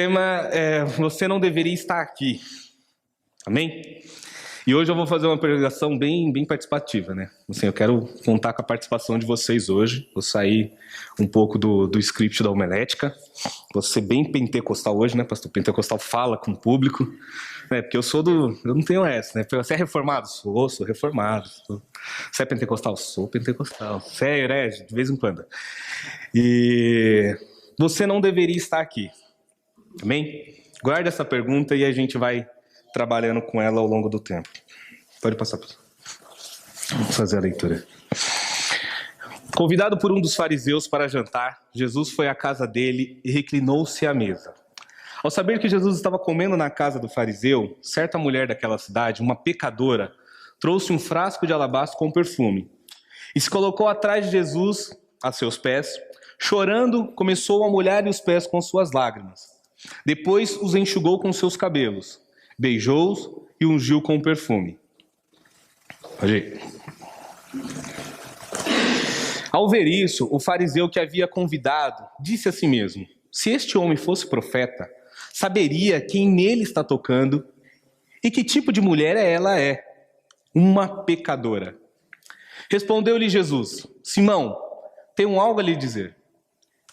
tema é Você não deveria estar aqui. Amém? E hoje eu vou fazer uma pregação bem participativa, né? Assim, eu quero contar com a participação de vocês hoje. Vou sair um pouco do script da homilética. Vou ser bem pentecostal hoje, né? Pastor pentecostal fala com o público. Né? Porque eu não tenho essa, né? Você é reformado? Sou reformado. Você é pentecostal? Sou pentecostal. Você é herege? De vez em quando. E você não deveria estar aqui. Amém? Guarda essa pergunta e a gente vai trabalhando com ela ao longo do tempo. Pode passar. Vamos fazer a leitura. Convidado por um dos fariseus para jantar, Jesus foi à casa dele e reclinou-se à mesa. Ao saber que Jesus estava comendo na casa do fariseu, certa mulher daquela cidade, uma pecadora, trouxe um frasco de alabastro com perfume e se colocou atrás de Jesus, a seus pés. Chorando, começou a molhar-lhe os pés com suas lágrimas. Depois os enxugou com seus cabelos, beijou-os e ungiu com perfume. Ao ver isso, o fariseu que havia convidado disse a si mesmo: se este homem fosse profeta, saberia quem nele está tocando e que tipo de mulher ela é, uma pecadora. Respondeu-lhe Jesus: Simão, tenho algo a lhe dizer.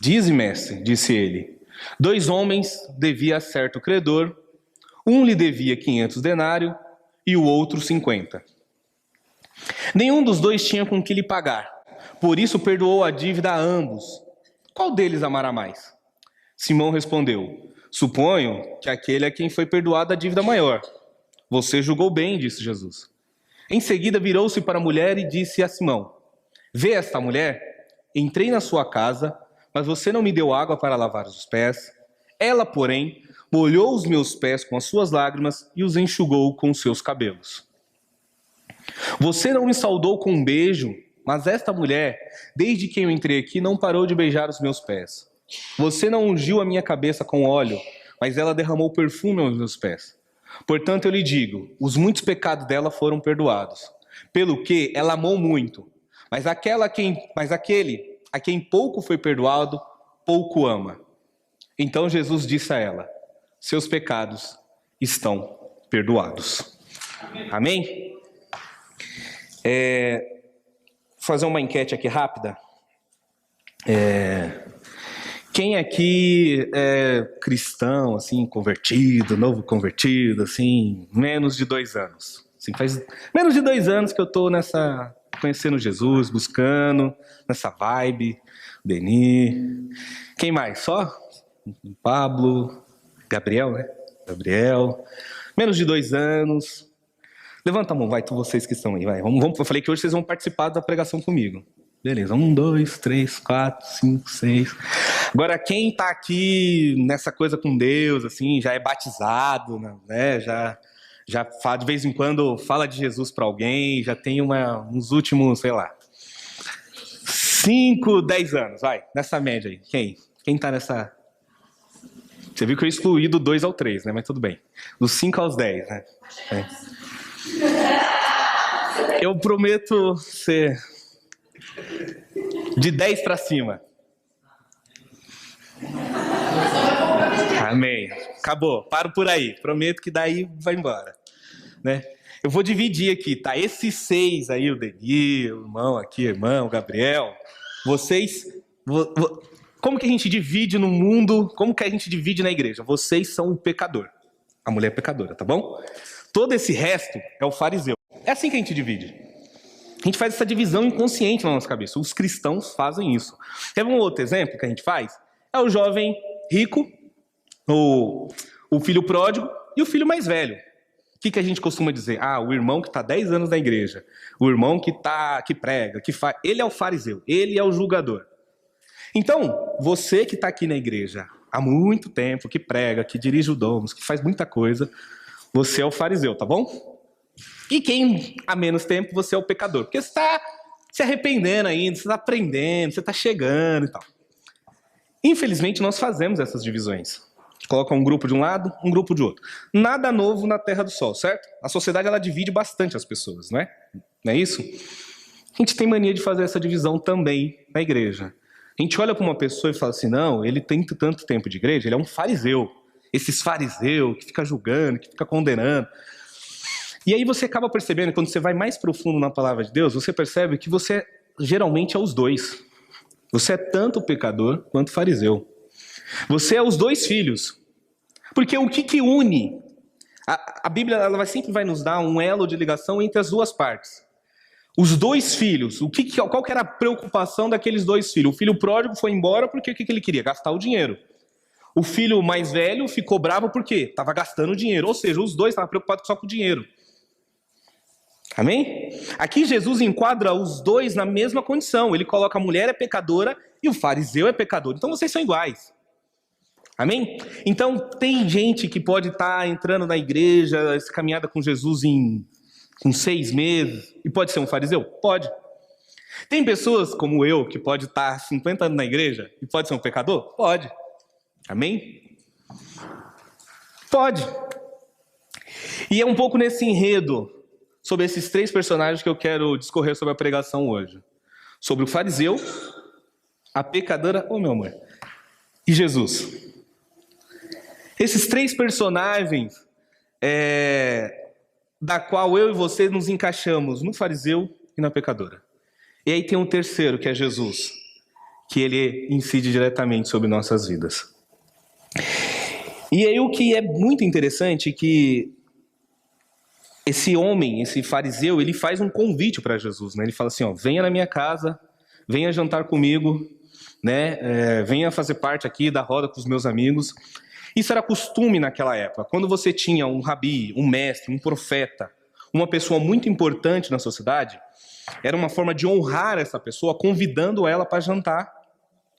Dize, mestre, disse ele. 2 homens devia a certo credor, um lhe devia 500 denários e o outro 50. Nenhum dos dois tinha com que lhe pagar, por isso perdoou a dívida a ambos. Qual deles amará mais? Simão respondeu: suponho que aquele a quem foi perdoada a dívida maior. Você julgou bem, disse Jesus. Em seguida virou-se para a mulher e disse a Simão: vê esta mulher? Entrei na sua casa, mas você não me deu água para lavar os pés. Ela, porém, molhou os meus pés com as suas lágrimas e os enxugou com os seus cabelos. Você não me saudou com um beijo, mas esta mulher, desde que eu entrei aqui, não parou de beijar os meus pés. Você não ungiu a minha cabeça com óleo, mas ela derramou perfume aos meus pés. Portanto, eu lhe digo, os muitos pecados dela foram perdoados, pelo que ela amou muito. Mas aquele a quem pouco foi perdoado, pouco ama. Então Jesus disse a ela: seus pecados estão perdoados. Amém? Vou fazer uma enquete aqui rápida. Quem aqui é cristão, assim, convertido, novo convertido, assim, menos de 2 anos? Assim, faz menos de 2 anos que eu estou conhecendo Jesus, buscando, nessa vibe. Denis. Quem mais? Só? Pablo. Gabriel, né? Gabriel. Menos de 2 anos. Levanta a mão, vai, vocês que estão aí, vai. Vamos, eu falei que hoje vocês vão participar da pregação comigo. Beleza, 1, 2, 3, 4, 5, 6. Agora, quem tá aqui nessa coisa com Deus, assim, já é batizado, né? Já de vez em quando fala de Jesus para alguém, já tem uns últimos, sei lá, 5, 10 anos, vai, nessa média aí. Quem tá nessa... Você viu que eu excluí do 2 ao 3, né? Mas tudo bem. Dos 5 aos 10, né? Eu prometo ser de 10 para cima. Amém. Acabou. Paro por aí. Prometo que daí vai embora. Né? Eu vou dividir aqui, tá? Esses 6 aí, o Denis, o irmão aqui, o Gabriel, vocês... Como que a gente divide no mundo? Como que a gente divide na igreja? Vocês são o pecador. A mulher é pecadora, tá bom? Todo esse resto é o fariseu. É assim que a gente divide. A gente faz essa divisão inconsciente na nossa cabeça. Os cristãos fazem isso. Quer ver um outro exemplo que a gente faz? É o jovem rico, o filho pródigo e o filho mais velho. O que a gente costuma dizer? O irmão que está 10 anos na igreja, o irmão que prega, que faz, ele é o fariseu, ele é o julgador. Então, você que está aqui na igreja há muito tempo, que prega, que dirige o Domus, que faz muita coisa, você é o fariseu, tá bom? E quem há menos tempo, você é o pecador. Porque você está se arrependendo ainda, você está aprendendo, você está chegando e tal. Infelizmente, nós fazemos essas divisões. Coloca um grupo de um lado, um grupo de outro. Nada novo na Terra do Sol, certo? A sociedade, ela divide bastante as pessoas, não é? Não é isso? A gente tem mania de fazer essa divisão também na igreja. A gente olha para uma pessoa e fala assim, não, ele tem tanto tempo de igreja, ele é um fariseu. esses fariseus que fica julgando, que fica condenando. E aí você acaba percebendo, quando você vai mais profundo na palavra de Deus, você percebe que você geralmente é os dois. Você é tanto pecador quanto fariseu. Você é os dois filhos. Porque o que une? A Bíblia ela sempre vai nos dar um elo de ligação entre as duas partes. Os dois filhos, qual que era a preocupação daqueles dois filhos? O filho pródigo foi embora porque o que ele queria? Gastar o dinheiro. O filho mais velho ficou bravo porque estava gastando dinheiro. Ou seja, os dois estavam preocupados só com o dinheiro. Amém? Aqui Jesus enquadra os dois na mesma condição. Ele coloca a mulher é pecadora e o fariseu é pecador. Então vocês são iguais. Amém? Então tem gente que pode estar entrando na igreja, essa caminhada com Jesus com 6 meses, e pode ser um fariseu? Pode. Tem pessoas como eu, que pode estar 50 anos na igreja e pode ser um pecador? Pode. Amém? Pode. E é um pouco nesse enredo sobre esses 3 personagens que eu quero discorrer sobre a pregação hoje. Sobre o fariseu, a pecadora, meu amor, e Jesus. Esses 3 personagens, da qual eu e você nos encaixamos no fariseu e na pecadora. E aí tem um terceiro, que é Jesus, que ele incide diretamente sobre nossas vidas. E aí o que é muito interessante é que esse homem, esse fariseu, ele faz um convite para Jesus, né? Ele fala assim, venha na minha casa, venha jantar comigo, né? Venha fazer parte aqui da roda com os meus amigos. Isso era costume naquela época. Quando você tinha um rabi, um mestre, um profeta, uma pessoa muito importante na sociedade, era uma forma de honrar essa pessoa, convidando ela para jantar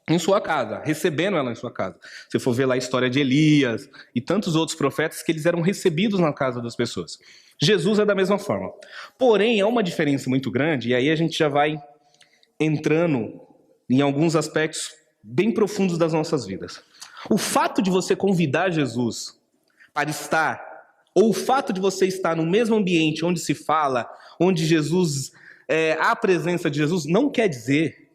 em sua casa, recebendo ela em sua casa. Se for ver lá a história de Elias e tantos outros profetas que eles eram recebidos na casa das pessoas. Jesus é da mesma forma. Porém, há uma diferença muito grande, e aí a gente já vai entrando em alguns aspectos bem profundos das nossas vidas. O fato de você convidar Jesus para estar, ou o fato de você estar no mesmo ambiente onde se fala, onde Jesus, há a presença de Jesus, não quer dizer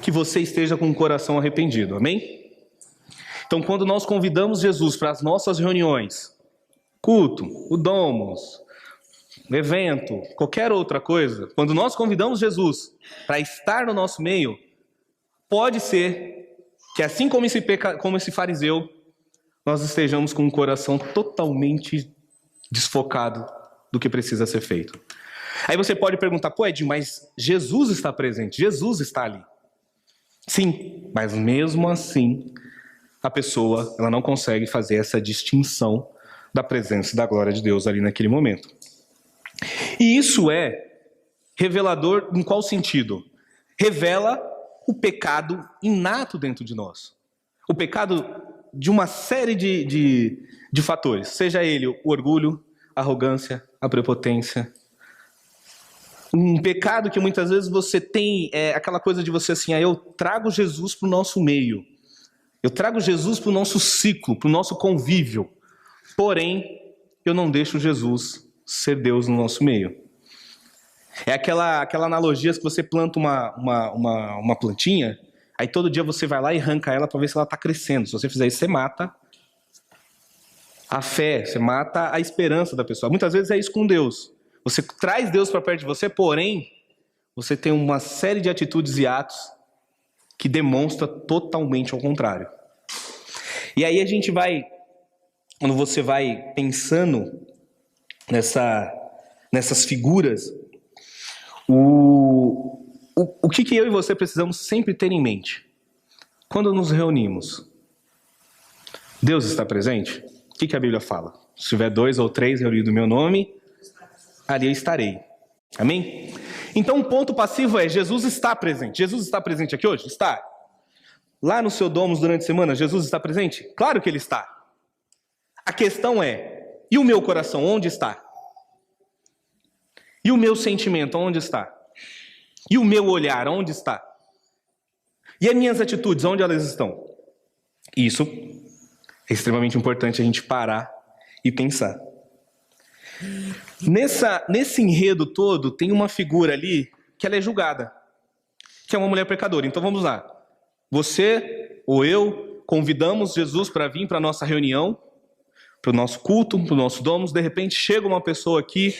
que você esteja com o coração arrependido, amém? Então, quando nós convidamos Jesus para as nossas reuniões, culto, o Domos, evento, qualquer outra coisa, quando nós convidamos Jesus para estar no nosso meio, pode ser que assim como esse fariseu, nós estejamos com o coração totalmente desfocado do que precisa ser feito. Aí você pode perguntar, Ed, mas Jesus está presente, Jesus está ali. Sim, mas mesmo assim, a pessoa ela não consegue fazer essa distinção da presença e da glória de Deus ali naquele momento. E isso é revelador em qual sentido? Revela o pecado inato dentro de nós. O pecado de uma série de fatores. Seja ele o orgulho, a arrogância, a prepotência. Um pecado que muitas vezes você tem aquela coisa de você assim, eu trago Jesus para o nosso meio. Eu trago Jesus para o nosso ciclo, para o nosso convívio. Porém, eu não deixo Jesus ser Deus no nosso meio. É aquela analogia que você planta uma plantinha, aí todo dia você vai lá e arranca ela para ver se ela está crescendo. Se você fizer isso, você mata a fé, você mata a esperança da pessoa. Muitas vezes é isso com Deus. Você traz Deus para perto de você, porém, você tem uma série de atitudes e atos que demonstra totalmente ao contrário. E aí a gente vai, quando você vai pensando nessas figuras, o que eu e você precisamos sempre ter em mente? Quando nos reunimos, Deus está presente? O que a Bíblia fala? Se tiver 2 ou 3 reunidos no meu nome, ali eu estarei. Amém? Então o ponto passivo é, Jesus está presente. Jesus está presente aqui hoje? Está. Lá no seu Domos durante a semana, Jesus está presente? Claro que ele está. A questão é, e o meu coração, onde está? E o meu sentimento, onde está? E o meu olhar, onde está? E as minhas atitudes, onde elas estão? Isso é extremamente importante a gente parar e pensar. Nesse enredo todo, tem uma figura ali que ela é julgada, que é uma mulher pecadora. Então vamos lá. Você, ou eu, convidamos Jesus para vir para a nossa reunião, para o nosso culto, para o nosso domus. De repente chega uma pessoa aqui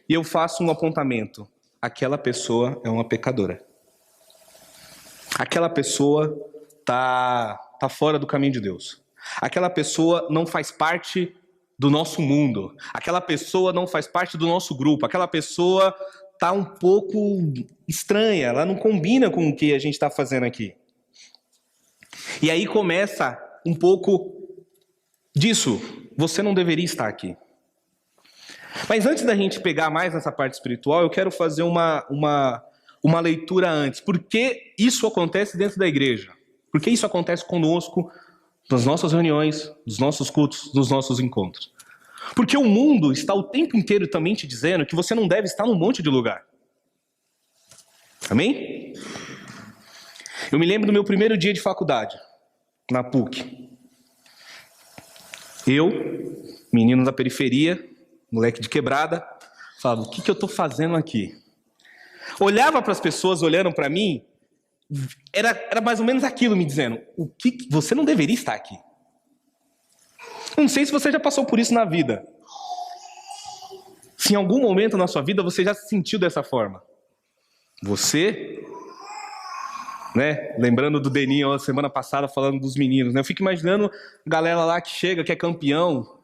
e eu faço um apontamento. Aquela pessoa é uma pecadora. Aquela pessoa tá fora do caminho de Deus. Aquela pessoa não faz parte do nosso mundo. Aquela pessoa não faz parte do nosso grupo. Aquela pessoa tá um pouco estranha. Ela não combina com o que a gente está fazendo aqui. E aí começa um pouco disso. Você não deveria estar aqui. Mas antes da gente pegar mais nessa parte espiritual, eu quero fazer uma leitura antes. Por que isso acontece dentro da igreja? Por que isso acontece conosco, nas nossas reuniões, nos nossos cultos, nos nossos encontros? Porque o mundo está o tempo inteiro também te dizendo que você não deve estar num monte de lugar. Amém? Eu me lembro do meu primeiro dia de faculdade, na PUC. Eu, menino da periferia, moleque de quebrada, falava, o que eu estou fazendo aqui? Olhava para as pessoas olhando para mim, era mais ou menos aquilo me dizendo, você não deveria estar aqui. Não sei se você já passou por isso na vida. Se em algum momento na sua vida você já se sentiu dessa forma. Você, né? Lembrando do Deninho semana passada falando dos meninos, né? Eu fico imaginando a galera lá que chega, que é campeão.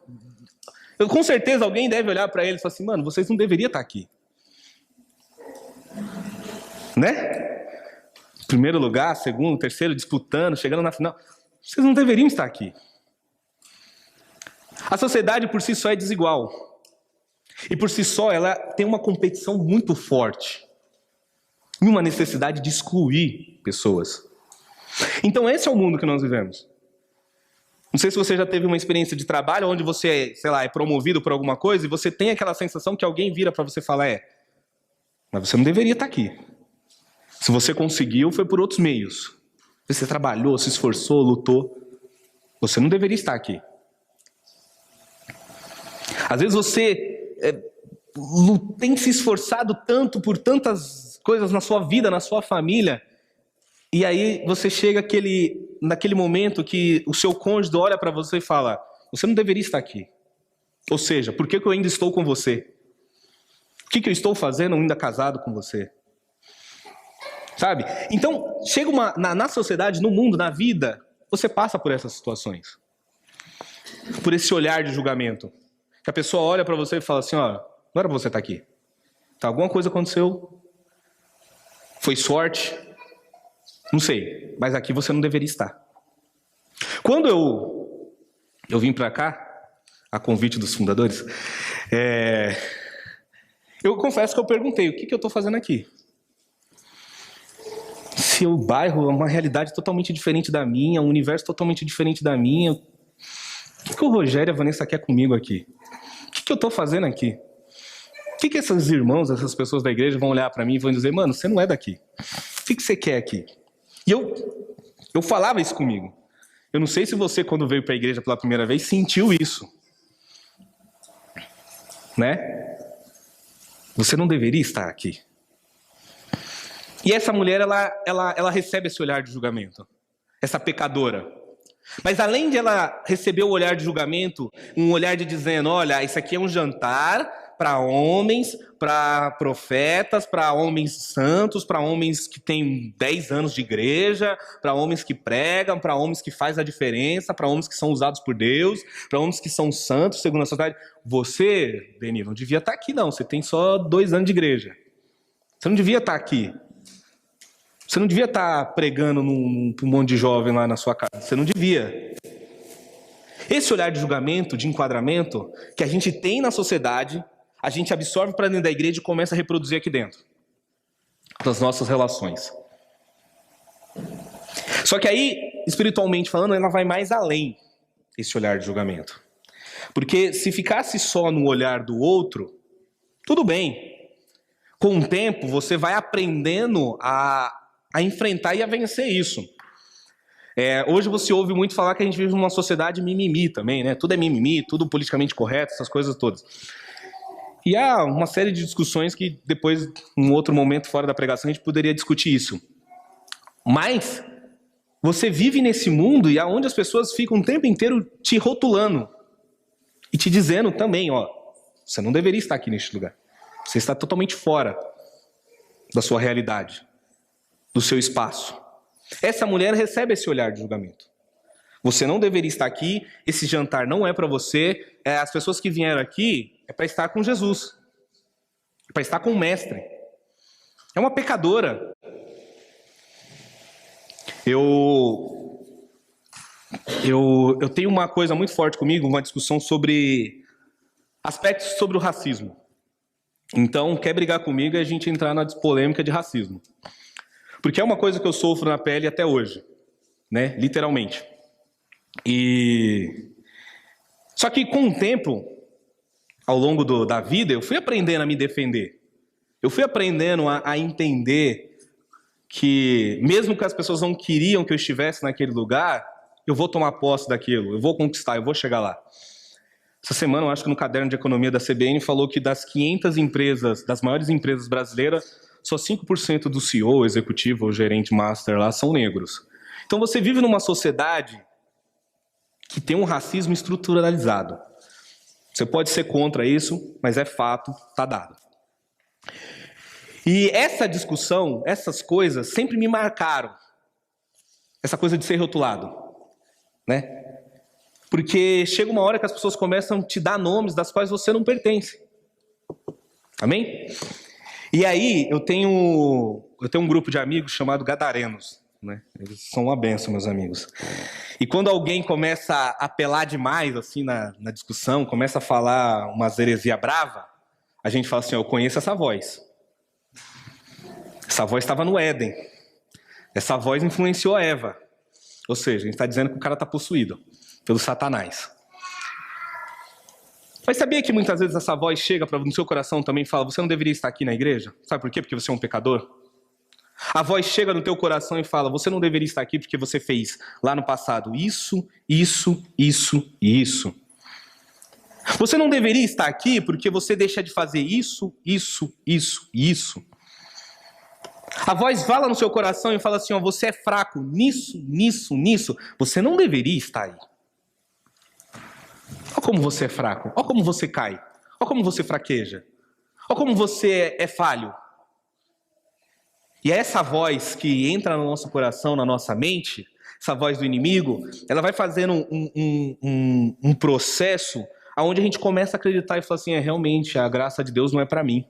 Com certeza alguém deve olhar para eles e falar assim, mano, vocês não deveriam estar aqui. Né? Primeiro lugar, segundo, terceiro, disputando, chegando na final. Vocês não deveriam estar aqui. A sociedade por si só é desigual. E por si só ela tem uma competição muito forte. E uma necessidade de excluir pessoas. Então esse é o mundo que nós vivemos. Não sei se você já teve uma experiência de trabalho onde você, sei lá, é promovido por alguma coisa e você tem aquela sensação que alguém vira para você e fala, mas você não deveria estar aqui. Se você conseguiu, foi por outros meios. Você trabalhou, se esforçou, lutou. Você não deveria estar aqui. Às vezes você tem se esforçado tanto por tantas coisas na sua vida, na sua família, e aí você chega naquele momento que o seu cônjuge olha para você e fala, você não deveria estar aqui. Ou seja, por que eu ainda estou com você? O que eu estou fazendo ainda casado com você? Sabe? Então, chega na sociedade, no mundo, na vida, você passa por essas situações. Por esse olhar de julgamento. Que a pessoa olha para você e fala assim, não era pra você estar aqui. Tá, alguma coisa aconteceu. Foi sorte. Não sei. Mas aqui você não deveria estar. Quando eu vim para cá, a convite dos fundadores, eu confesso que eu perguntei, o que eu estou fazendo aqui? Se o bairro é uma realidade totalmente diferente da minha, um universo totalmente diferente da minha, o que o Rogério e a Vanessa querem comigo aqui? O que eu estou fazendo aqui? O que esses irmãos, essas pessoas da igreja vão olhar para mim e vão dizer, mano, você não é daqui. O que você quer aqui? E eu falava isso comigo. Eu não sei se você, quando veio para a igreja pela primeira vez, sentiu isso. Né? Você não deveria estar aqui. E essa mulher, ela recebe esse olhar de julgamento. Essa pecadora. Mas além de ela receber o olhar de julgamento, um olhar de dizendo, olha, isso aqui é um jantar para homens, para profetas, para homens santos, para homens que têm 10 anos de igreja, para homens que pregam, para homens que fazem a diferença, para homens que são usados por Deus, para homens que são santos, segundo a sociedade. Você, Deni, não devia estar aqui não, você tem só 2 anos de igreja. Você não devia estar aqui. Você não devia estar pregando num monte de jovem lá na sua casa. Você não devia. Esse olhar de julgamento, de enquadramento, que a gente tem na sociedade, a gente absorve para dentro da igreja e começa a reproduzir aqui dentro. Das nossas relações. Só que aí, espiritualmente falando, ela vai mais além, esse olhar de julgamento. Porque se ficasse só no olhar do outro, tudo bem. Com o tempo, você vai aprendendo a enfrentar e a vencer isso. Hoje você ouve muito falar que a gente vive numa sociedade mimimi também, né? Tudo é mimimi, tudo politicamente correto, essas coisas todas. E há uma série de discussões que depois, em outro momento fora da pregação, a gente poderia discutir isso. Mas Você vive nesse mundo e aonde as pessoas ficam o tempo inteiro te rotulando e te dizendo também, ó, você não deveria estar aqui neste lugar. Você está totalmente fora da sua realidade, do seu espaço. Essa mulher recebe esse olhar de julgamento. Você não deveria estar aqui, esse jantar não é para você, as pessoas que vieram aqui é para estar com Jesus, para estar com o mestre. É uma pecadora. Eu tenho uma coisa muito forte comigo, uma discussão sobre aspectos sobre o racismo. Então, quer brigar comigo é a gente entrar na polêmica de racismo. Porque é uma coisa que eu sofro na pele até hoje, né? Literalmente. Só que com o tempo, ao longo da vida, eu fui aprendendo a me defender. Eu fui aprendendo a entender que, mesmo que as pessoas não queriam que eu estivesse naquele lugar, eu vou tomar posse daquilo, eu vou conquistar, eu vou chegar lá. Essa semana, eu acho que no caderno de economia da CBN falou que das 500 empresas, das maiores empresas brasileiras, só 5% do CEO, executivo ou gerente master lá são negros. Então você vive numa sociedade que tem um racismo estruturalizado. Você pode ser contra isso, mas é fato, está dado. E essa discussão, essas coisas sempre me marcaram. Essa coisa de ser rotulado, né? Porque chega uma hora que as pessoas começam a te dar nomes das quais você não pertence. Amém? E aí eu tenho um grupo de amigos chamado Gadarenos, né? Eles são uma benção, meus amigos. E quando alguém começa a apelar demais assim na discussão, começa a falar uma heresia brava, a gente fala assim, eu conheço essa voz. Essa voz estava no Éden. Essa voz influenciou a Eva. Ou seja, a gente está dizendo que o cara está possuído pelo Satanás. Mas sabia que muitas vezes essa voz chega no seu coração também e fala, você não deveria estar aqui na igreja? Sabe por quê? Porque você é um pecador? A voz chega no teu coração e fala, você não deveria estar aqui porque você fez lá no passado isso, isso, isso e isso. Você não deveria estar aqui porque você deixa de fazer isso, isso, isso e isso. A voz fala no seu coração e fala assim, ó, você é fraco nisso, nisso, nisso. Você não deveria estar aí. Olha como você é fraco. Olha como você cai. Olha como você fraqueja. Olha como você é falho. E é essa voz que entra no nosso coração, na nossa mente, essa voz do inimigo, ela vai fazendo um processo onde a gente começa a acreditar e falar assim, realmente, a graça de Deus não é para mim.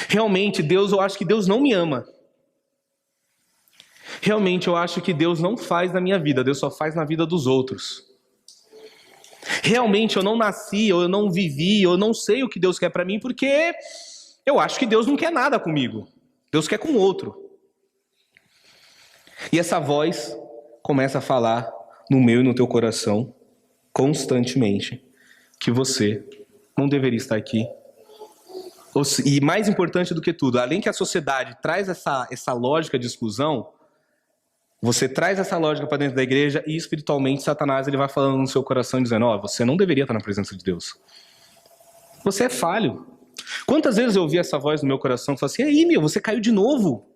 Realmente, eu acho que Deus não me ama. Realmente, eu acho que Deus não faz na minha vida, Deus só faz na vida dos outros. Realmente, eu não nasci, ou eu não vivi, ou eu não sei o que Deus quer para mim, porque eu acho que Deus não quer nada comigo. Deus quer com o outro. E essa voz começa a falar no meu e no teu coração, constantemente, que você não deveria estar aqui. E mais importante do que tudo, além que a sociedade traz essa lógica de exclusão, você traz essa lógica para dentro da igreja e espiritualmente Satanás ele vai falando no seu coração dizendo, você não deveria estar na presença de Deus. Você é falho. Quantas vezes eu ouvi essa voz no meu coração que fala assim, aí você caiu de novo.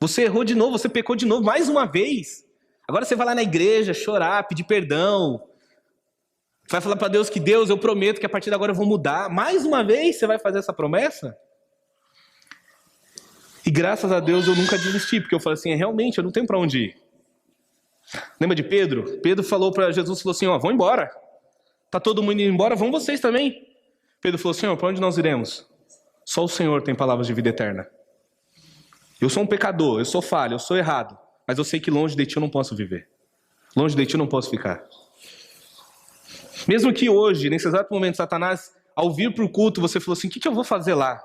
Você errou de novo, você pecou de novo, mais uma vez. Agora você vai lá na igreja chorar, pedir perdão. Vai falar para Deus que Deus, eu prometo que a partir de agora eu vou mudar. Mais uma vez você vai fazer essa promessa? E graças a Deus eu nunca desisti, porque eu falei assim, realmente eu não tenho para onde ir. Lembra de Pedro? Pedro falou para Jesus, falou assim, vão embora. Tá todo mundo indo embora, vão vocês também. Pedro falou, Senhor, para onde nós iremos? Só o Senhor tem palavras de vida eterna. Eu sou um pecador, eu sou falho, eu sou errado. Mas eu sei que longe de ti eu não posso viver. Longe de ti eu não posso ficar. Mesmo que hoje, nesse exato momento, Satanás, ao vir para o culto, você falou assim, o que eu vou fazer lá?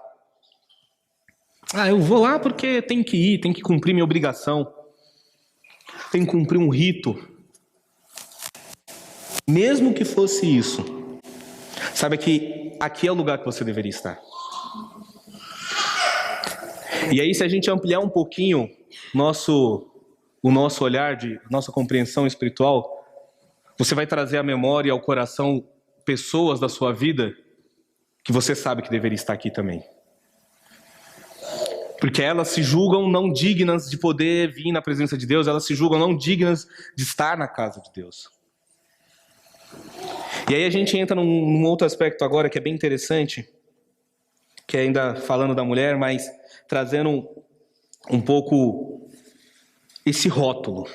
Eu vou lá porque tenho que ir, tenho que cumprir minha obrigação. Tenho que cumprir um rito. Mesmo que fosse isso, saiba que aqui é o lugar que você deveria estar. E aí, se a gente ampliar um pouquinho o nosso olhar, nossa compreensão espiritual, você vai trazer à memória e ao coração pessoas da sua vida que você sabe que deveria estar aqui também. Porque elas se julgam não dignas de poder vir na presença de Deus, elas se julgam não dignas de estar na casa de Deus. E aí a gente entra num outro aspecto agora que é bem interessante, que é ainda falando da mulher, mas trazendo um pouco esse rótulo.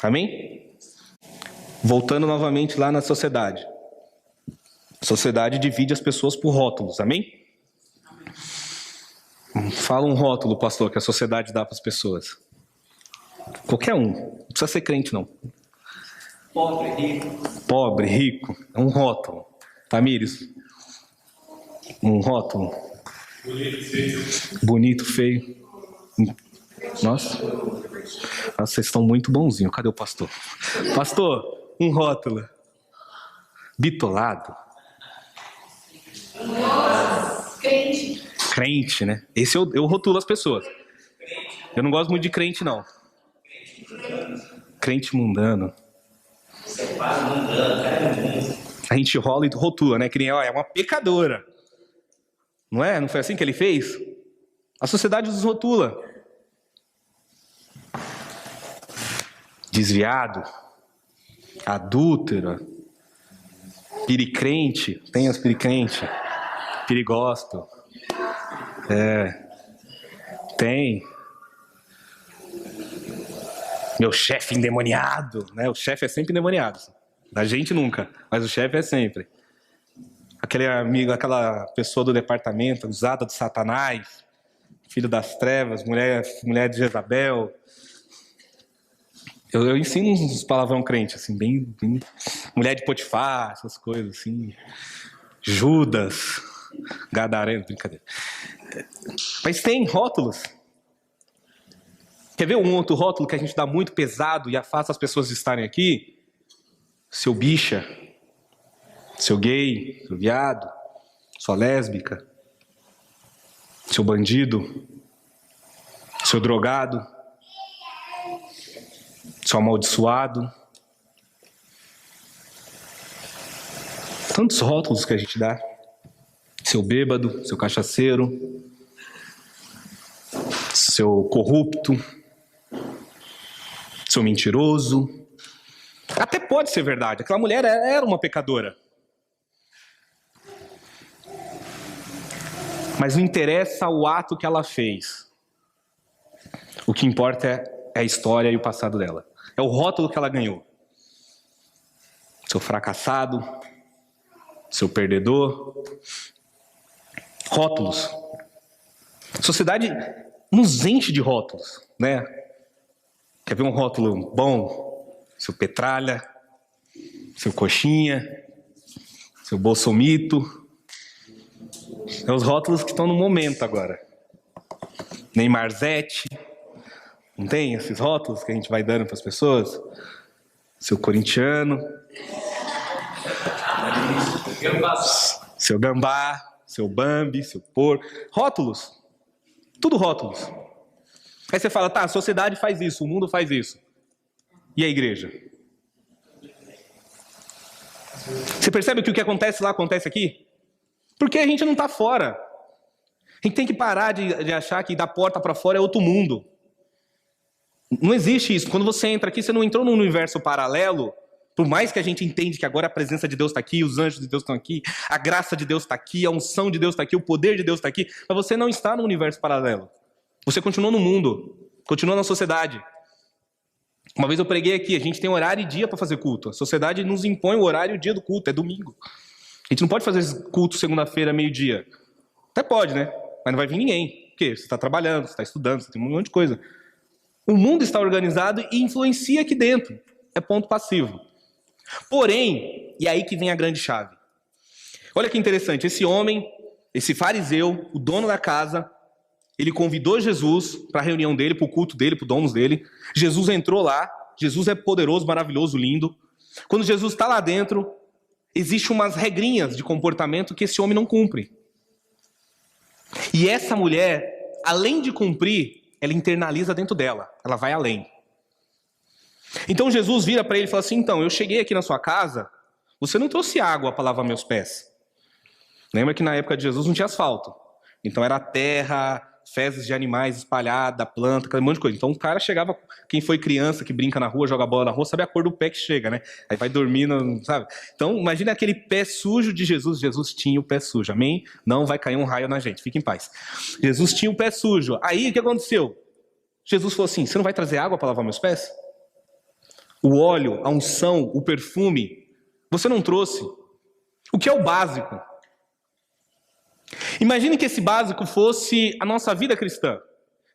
Amém? Voltando novamente lá na sociedade. A sociedade divide as pessoas por rótulos, amém? Fala um rótulo, pastor, que a sociedade dá para as pessoas. Qualquer um, não precisa ser crente, não. Pobre, rico. Pobre, rico, é um rótulo. Tamires, um rótulo. Bonito, feio. Bonito, feio. Nossa, vocês estão muito bonzinhos. Cadê o pastor? Pastor, um rótulo. Bitolado. Crente. Crente, né? Esse eu rotulo as pessoas. Eu não gosto muito de crente, não. Crente mundano. A gente rola e rotula, né? Que nem, ó, é uma pecadora. Não é? Não foi assim que ele fez? A sociedade nos rotula. Desviado. Adúltera. Piricrente. Tem as piricrente. Perigosto. Tem. Meu chefe endemoniado, né? O chefe é sempre endemoniado. A gente nunca, mas o chefe é sempre. Aquele amigo, aquela pessoa do departamento, usada de Satanás, filho das trevas, mulher de Jezabel. Eu ensino uns palavrão crente, assim, bem mulher de Potifar, essas coisas, assim. Judas, Gadareno, brincadeira. Mas tem rótulos. Quer ver um outro rótulo que a gente dá muito pesado e afasta as pessoas de estarem aqui? Seu bicha, seu gay, seu viado, sua lésbica, seu bandido, seu drogado, seu amaldiçoado. Tantos rótulos que a gente dá. Seu bêbado, seu cachaceiro, seu corrupto, seu mentiroso. Até pode ser verdade, aquela mulher era uma pecadora. Mas não interessa o ato que ela fez. O que importa é a história e o passado dela. É o rótulo que ela ganhou. Seu fracassado, seu perdedor. Rótulos. A sociedade nos enche de rótulos, né? Quer ver um rótulo bom? Seu petralha, seu coxinha, seu bolsomito. São os rótulos que estão no momento agora. Neymarzete. Não tem esses rótulos que a gente vai dando para as pessoas? Seu corintiano. Seu gambá. Seu Bambi, seu porco. Rótulos. Tudo rótulos. Aí você fala, tá, a sociedade faz isso, o mundo faz isso. E a igreja? Você percebe que o que acontece lá acontece aqui? Porque a gente não está fora. A gente tem que parar de achar que da porta para fora é outro mundo. Não existe isso. Quando você entra aqui, você não entrou num universo paralelo. Por mais que a gente entende que agora a presença de Deus está aqui, os anjos de Deus estão aqui, a graça de Deus está aqui, a unção de Deus está aqui, o poder de Deus está aqui, mas você não está no universo paralelo. Você continua no mundo, continua na sociedade. Uma vez eu preguei aqui, a gente tem horário e dia para fazer culto. A sociedade nos impõe o horário e o dia do culto, é domingo. A gente não pode fazer culto segunda-feira, meio-dia. Até pode, né? Mas não vai vir ninguém. Por quê? Você está trabalhando, você está estudando, você tem um monte de coisa. O mundo está organizado e influencia aqui dentro. É ponto passivo. Porém, e aí que vem a grande chave. Olha que interessante, esse homem, esse fariseu, o dono da casa, ele convidou Jesus para a reunião dele, para o culto dele, para o domus dele. Jesus entrou lá, Jesus é poderoso, maravilhoso, lindo. Quando Jesus está lá dentro, existem umas regrinhas de comportamento que esse homem não cumpre. E essa mulher, além de cumprir, ela internaliza dentro dela, ela vai além. Então Jesus vira para ele e fala assim, então, eu cheguei aqui na sua casa, você não trouxe água para lavar meus pés. Lembra que na época de Jesus não tinha asfalto. Então era terra, fezes de animais espalhada, planta, aquele monte de coisa. Então o cara chegava, quem foi criança que brinca na rua, joga bola na rua, sabe a cor do pé que chega, né? Aí vai dormindo, sabe? Então imagina aquele pé sujo de Jesus. Jesus tinha o pé sujo, amém? Não vai cair um raio na gente, fique em paz. Jesus tinha o pé sujo. Aí o que aconteceu? Jesus falou assim: você não vai trazer água para lavar meus pés? O óleo, a unção, o perfume, você não trouxe. O que é o básico? Imagine que esse básico fosse a nossa vida cristã.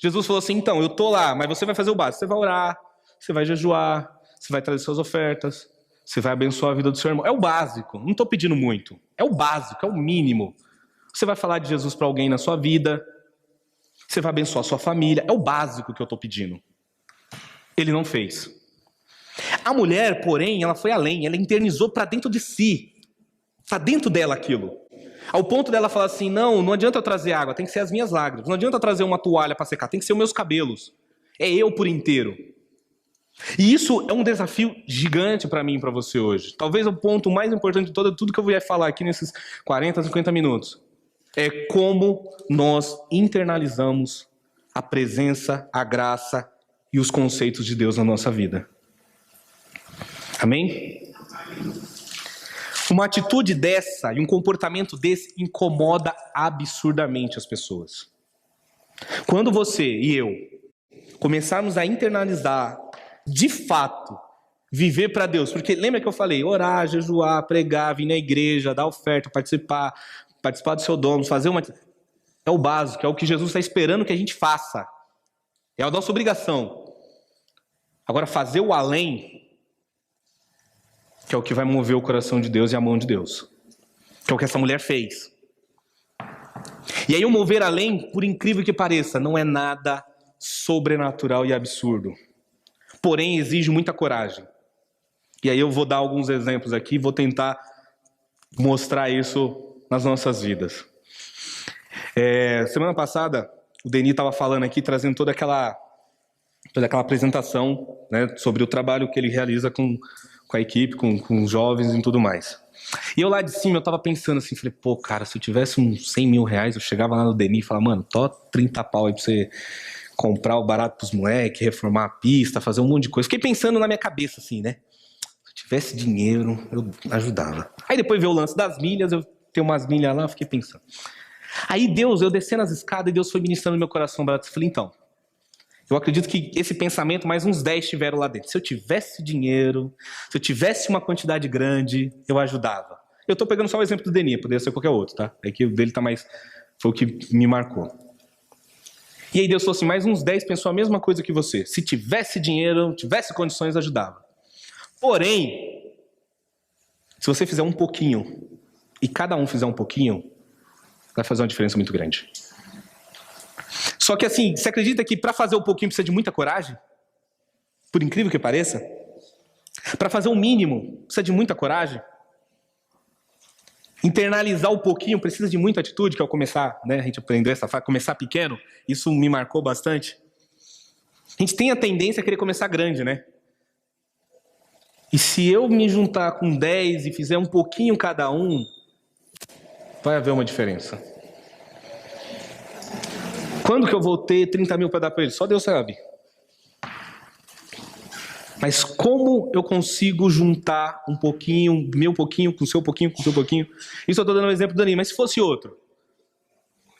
Jesus falou assim: então, eu estou lá, mas você vai fazer o básico. Você vai orar, você vai jejuar, você vai trazer suas ofertas, você vai abençoar a vida do seu irmão. É o básico, não estou pedindo muito. É o básico, é o mínimo. Você vai falar de Jesus para alguém na sua vida, você vai abençoar a sua família. É o básico que eu estou pedindo. Ele não fez. A mulher, porém, ela foi além, ela internizou para dentro de si. Está dentro dela aquilo. Ao ponto dela falar assim: não adianta eu trazer água, tem que ser as minhas lágrimas. Não adianta eu trazer uma toalha para secar, tem que ser os meus cabelos. É eu por inteiro. E isso é um desafio gigante para mim e para você hoje. Talvez o ponto mais importante de tudo que eu vou falar aqui nesses 40, 50 minutos é como nós internalizamos a presença, a graça e os conceitos de Deus na nossa vida. Amém? Uma atitude dessa e um comportamento desse incomoda absurdamente as pessoas. Quando você e eu começarmos a internalizar, de fato, viver para Deus, porque lembra que eu falei, orar, jejuar, pregar, vir na igreja, dar oferta, participar do seu dom, fazer uma... É o básico, é o que Jesus está esperando que a gente faça. É a nossa obrigação. Agora, fazer o além, que é o que vai mover o coração de Deus e a mão de Deus. Que é o que essa mulher fez. E aí o mover além, por incrível que pareça, não é nada sobrenatural e absurdo. Porém, exige muita coragem. E aí eu vou dar alguns exemplos aqui, vou tentar mostrar isso nas nossas vidas. Semana passada, o Denis estava falando aqui, trazendo toda aquela apresentação, né, sobre o trabalho que ele realiza com a equipe, com os jovens e tudo mais. E eu lá de cima, eu tava pensando assim, falei, pô, cara, se eu tivesse uns 100 mil reais, eu chegava lá no Denis e falava, mano, tô 30 pau aí pra você comprar o barato pros moleques, reformar a pista, fazer um monte de coisa. Fiquei pensando na minha cabeça assim, né? Se eu tivesse dinheiro, eu ajudava. Aí depois veio o lance das milhas, eu tenho umas milhas lá, eu fiquei pensando. Aí Deus, eu descendo as escadas e Deus foi ministrando no meu coração barato. Eu falei, então, eu acredito que esse pensamento, mais uns 10 estiveram lá dentro. Se eu tivesse dinheiro, se eu tivesse uma quantidade grande, eu ajudava. Eu tô pegando só o exemplo do Denis, poderia ser qualquer outro, tá? É que o dele tá mais... Foi o que me marcou. E aí Deus falou assim, mais uns 10 pensou a mesma coisa que você. Se tivesse dinheiro, tivesse condições, ajudava. Porém, se você fizer um pouquinho, e cada um fizer um pouquinho, vai fazer uma diferença muito grande. Só que assim, você acredita que para fazer um pouquinho precisa de muita coragem? Por incrível que pareça. Para fazer o mínimo, precisa de muita coragem. Internalizar um pouquinho precisa de muita atitude, que é o começar, né? A gente aprendeu essa frase, começar pequeno, isso me marcou bastante. A gente tem a tendência a querer começar grande, né? E se eu me juntar com 10 e fizer um pouquinho cada um, vai haver uma diferença. Quando que eu vou ter 30 mil para dar para ele? Só Deus sabe. Mas como eu consigo juntar um pouquinho, meu pouquinho, com o seu pouquinho, com o seu pouquinho? Isso eu estou dando um exemplo do Dani, mas se fosse outro?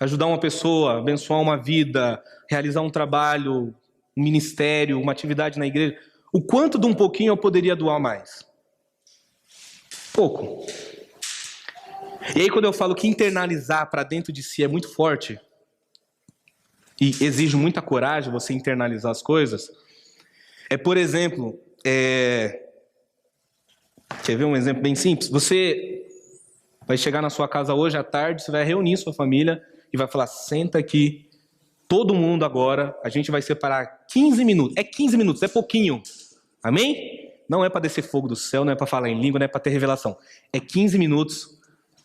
Ajudar uma pessoa, abençoar uma vida, realizar um trabalho, um ministério, uma atividade na igreja. O quanto de um pouquinho eu poderia doar mais? Pouco. E aí quando eu falo que internalizar para dentro de si é muito forte, e exige muita coragem você internalizar as coisas, por exemplo, quer ver um exemplo bem simples? Você vai chegar na sua casa hoje à tarde, você vai reunir sua família e vai falar, senta aqui, todo mundo agora, a gente vai separar 15 minutos. É 15 minutos, é pouquinho. Amém? Não é para descer fogo do céu, não é para falar em língua, não é para ter revelação. É 15 minutos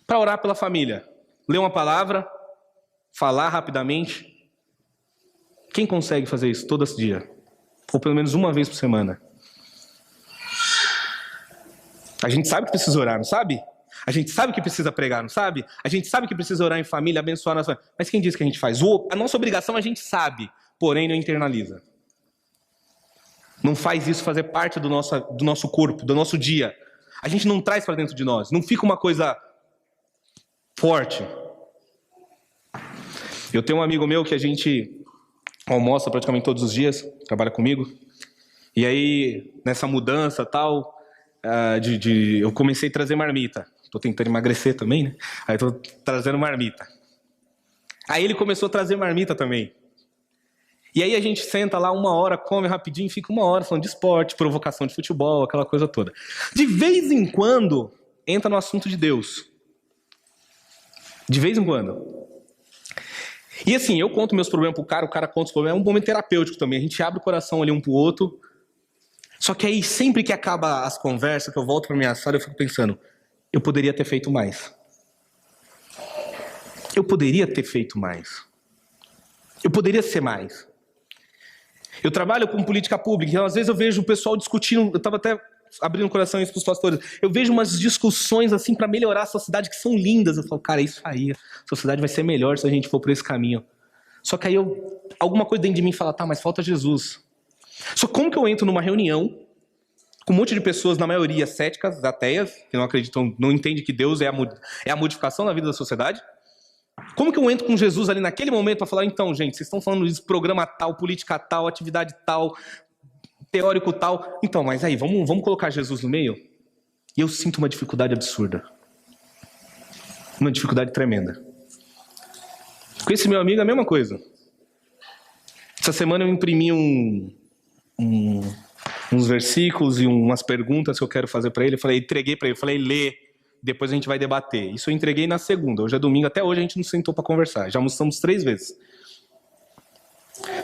para orar pela família. Ler uma palavra, falar rapidamente. Quem consegue fazer isso todo esse dia? Ou pelo menos uma vez por semana? A gente sabe que precisa orar, não sabe? A gente sabe que precisa pregar, não sabe? A gente sabe que precisa orar em família, abençoar a nossa... Mas quem diz que a gente faz? A nossa obrigação a gente sabe, porém não internaliza. Não faz isso fazer parte do nosso corpo, do nosso dia. A gente não traz para dentro de nós. Não fica uma coisa forte. Eu tenho um amigo meu que a gente almoça praticamente todos os dias, trabalha comigo. E aí, nessa mudança tal, eu comecei a trazer marmita. Tô tentando emagrecer também, né? Aí tô trazendo marmita. Aí ele começou a trazer marmita também. E aí a gente senta lá 1 hora, come rapidinho e fica 1 hora falando de esporte, provocação de futebol, aquela coisa toda. De vez em quando, entra no assunto de Deus. De vez em quando. E assim, eu conto meus problemas pro cara, o cara conta os problemas. É um momento terapêutico também. A gente abre o coração ali um pro outro. Só que aí, sempre que acaba as conversas, que eu volto pra minha sala, eu fico pensando, eu poderia ter feito mais. Eu poderia ter feito mais. Eu poderia ser mais. Eu trabalho com política pública, então às vezes eu vejo o pessoal discutindo, eu estava até abrindo o coração isso para os pastores, eu vejo umas discussões assim para melhorar a sociedade que são lindas. Eu falo, cara, isso aí, a sociedade vai ser melhor se a gente for por esse caminho. Só que aí alguma coisa dentro de mim fala, tá, mas falta Jesus. Só como que eu entro numa reunião com um monte de pessoas, na maioria céticas, ateias, que não acreditam, não entendem que Deus é a modificação da vida da sociedade? Como que eu entro com Jesus ali naquele momento para falar, então, gente, vocês estão falando de programa tal, política tal, atividade tal, teórico tal. Então, mas aí, vamos colocar Jesus no meio? E eu sinto uma dificuldade absurda. Uma dificuldade tremenda. Com esse meu amigo, a mesma coisa. Essa semana eu imprimi uns versículos e umas perguntas que eu quero fazer para ele. Eu falei, entreguei para ele, falei, lê. Depois a gente vai debater. Isso eu entreguei na segunda. Hoje é domingo. Até hoje a gente não sentou para conversar. Já almoçamos 3 vezes.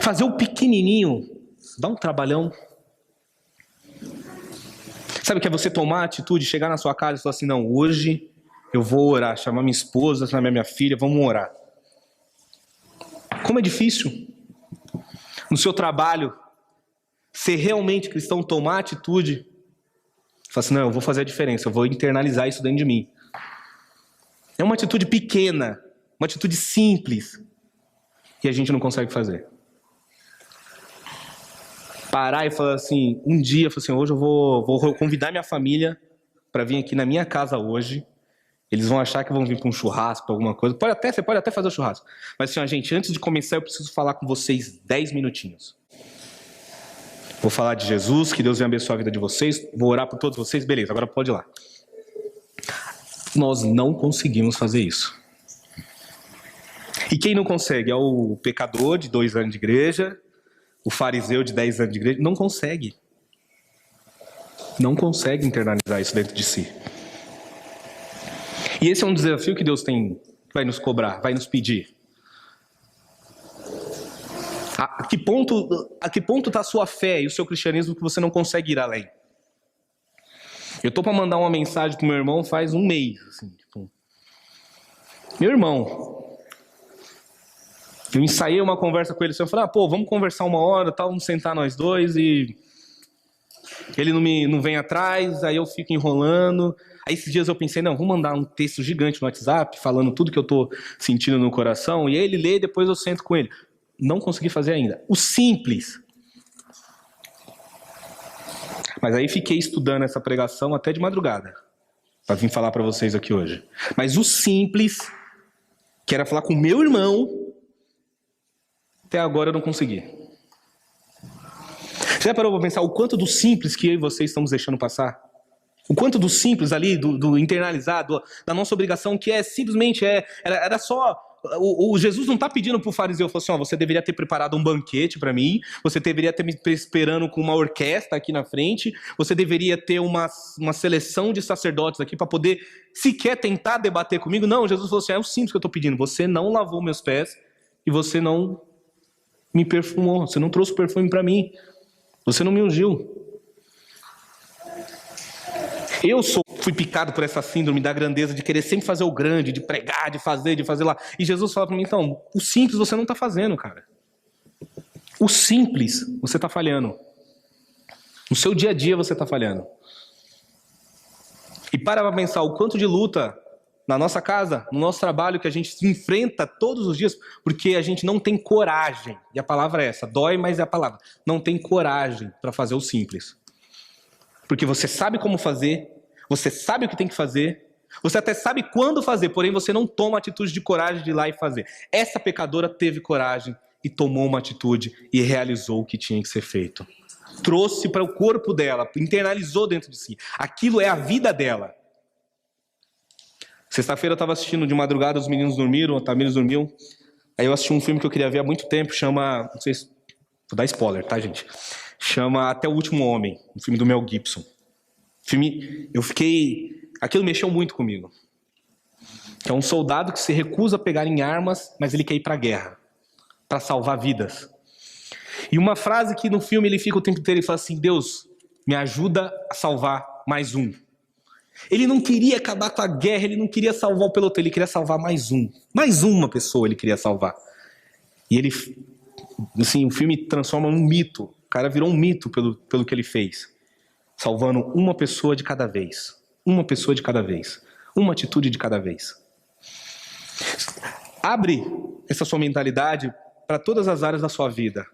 Fazer o pequenininho dá um trabalhão. Sabe o que é você tomar a atitude, chegar na sua casa e falar assim, não, hoje eu vou orar. Chamar minha esposa, chamar minha filha, vamos orar. Como é difícil. No seu trabalho, ser realmente cristão, tomar a atitude... Fala assim, não, eu vou fazer a diferença, eu vou internalizar isso dentro de mim. É uma atitude pequena, uma atitude simples, e a gente não consegue fazer. Parar e falar assim, um dia, falar assim, hoje eu vou convidar minha família para vir aqui na minha casa hoje. Eles vão achar que vão vir com um churrasco, alguma coisa. Você pode até fazer o churrasco. Mas assim, gente, antes de começar, eu preciso falar com vocês 10 minutinhos. Vou falar de Jesus, que Deus venha abençoar a vida de vocês, vou orar por todos vocês, beleza, agora pode ir lá. Nós não conseguimos fazer isso. E quem não consegue? É o pecador de 2 anos de igreja, o fariseu de 10 anos de igreja, não consegue. Não consegue internalizar isso dentro de si. E esse é um desafio que Deus vai nos cobrar, vai nos pedir. A que ponto está a sua fé e o seu cristianismo que você não consegue ir além? Eu estou para mandar uma mensagem para o meu irmão faz 1 mês. Assim, tipo, meu irmão, eu ensaiei uma conversa com ele. Eu falei, vamos conversar 1 hora, tal, vamos sentar nós dois. E ele não vem atrás, aí eu fico enrolando. Aí esses dias eu pensei, não, vou mandar um texto gigante no WhatsApp, falando tudo que eu estou sentindo no coração. E aí ele lê e depois eu sento com ele. Não consegui fazer ainda. O simples. Mas aí fiquei estudando essa pregação até de madrugada. Para vir falar para vocês aqui hoje. Mas o simples, que era falar com o meu irmão, até agora eu não consegui. Você já parou para pensar o quanto do simples que eu e vocês estamos deixando passar? O quanto do simples ali, do internalizado, da nossa obrigação, que é simplesmente, era só... O Jesus não está pedindo para o fariseu, falou assim, você deveria ter preparado um banquete para mim, você deveria ter me esperando com uma orquestra aqui na frente, você deveria ter uma seleção de sacerdotes aqui para poder sequer tentar debater comigo. Não, Jesus falou assim, é o simples que eu estou pedindo, você não lavou meus pés e você não me perfumou, você não trouxe perfume para mim, você não me ungiu. Eu fui picado por essa síndrome da grandeza, de querer sempre fazer o grande, de pregar, de fazer lá. E Jesus fala para mim, então, o simples você não está fazendo, cara. O simples você está falhando. No seu dia a dia você está falhando. E para pensar o quanto de luta na nossa casa, no nosso trabalho, que a gente se enfrenta todos os dias, porque a gente não tem coragem. E a palavra é essa, dói, mas é a palavra. Não tem coragem para fazer o simples. Porque você sabe como fazer, você sabe o que tem que fazer, você até sabe quando fazer, porém você não toma a atitude de coragem de ir lá e fazer. Essa pecadora teve coragem e tomou uma atitude e realizou o que tinha que ser feito. Trouxe para o corpo dela, internalizou dentro de si. Aquilo é a vida dela. Sexta-feira eu estava assistindo de madrugada, os meninos dormiram, a Tamires dormiu. Aí eu assisti um filme que eu queria ver há muito tempo, chama... Não sei se... Vou dar spoiler, tá, gente? Chama Até o Último Homem, um filme do Mel Gibson. Filme... Eu fiquei... Aquilo mexeu muito comigo. É um soldado que se recusa a pegar em armas, mas ele quer ir para a guerra, para salvar vidas. E uma frase que no filme ele fica o tempo inteiro e fala assim: Deus, me ajuda a salvar mais um. Ele não queria acabar com a guerra, ele não queria salvar o pelotão, ele queria salvar mais um. Mais uma pessoa ele queria salvar. E ele, assim, o filme transforma num mito. O cara virou um mito pelo que ele fez. Salvando uma pessoa de cada vez. Uma pessoa de cada vez. Uma atitude de cada vez. Abre essa sua mentalidade para todas as áreas da sua vida.